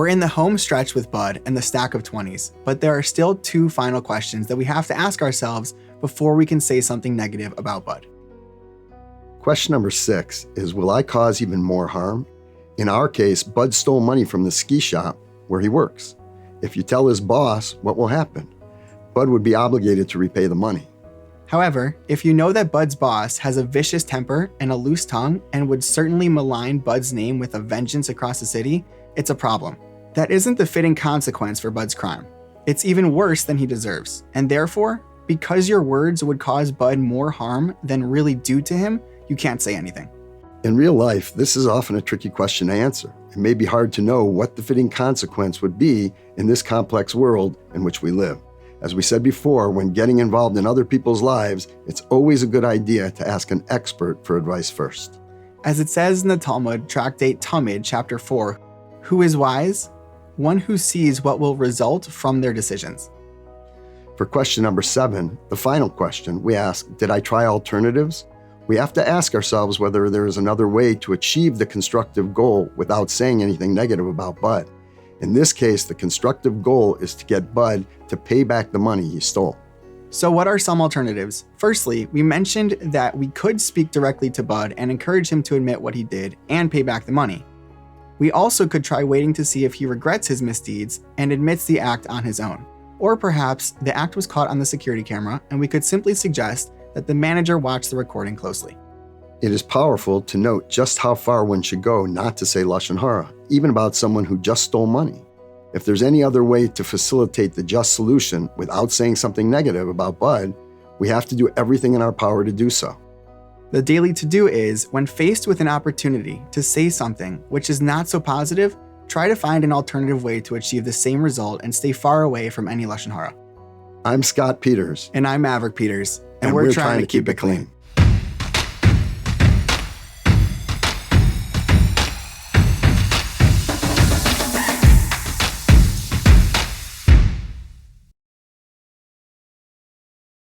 We're in the home stretch with Bud and the stack of 20s, but there are still 2 final questions that we have to ask ourselves before we can say something negative about Bud. Question number 6 is, will I cause even more harm? In our case, Bud stole money from the ski shop where he works. If you tell his boss, what will happen? Bud would be obligated to repay the money. However, if you know that Bud's boss has a vicious temper and a loose tongue and would certainly malign Bud's name with a vengeance across the city, it's a problem. That isn't the fitting consequence for Bud's crime. It's even worse than he deserves. And therefore, because your words would cause Bud more harm than really do to him, you can't say anything. In real life, this is often a tricky question to answer. It may be hard to know what the fitting consequence would be in this complex world in which we live. As we said before, when getting involved in other people's lives, it's always a good idea to ask an expert for advice first. As it says in the Talmud, Tractate Talmud, chapter 4, who is wise? One who sees what will result from their decisions. For question number 7, the final question, we ask, did I try alternatives? We have to ask ourselves whether there is another way to achieve the constructive goal without saying anything negative about Bud. In this case, the constructive goal is to get Bud to pay back the money he stole. So what are some alternatives? Firstly, we mentioned that we could speak directly to Bud and encourage him to admit what he did and pay back the money. We also could try waiting to see if he regrets his misdeeds and admits the act on his own. Or perhaps the act was caught on the security camera and we could simply suggest that the manager watch the recording closely. It is powerful to note just how far one should go not to say lashon hara, even about someone who just stole money. If there's any other way to facilitate the just solution without saying something negative about Bud, we have to do everything in our power to do so. The daily to-do is, when faced with an opportunity to say something which is not so positive, try to find an alternative way to achieve the same result and stay far away from any lashon hara. I'm Scott Peters. And I'm Maverick Peters. And we're trying to keep it clean.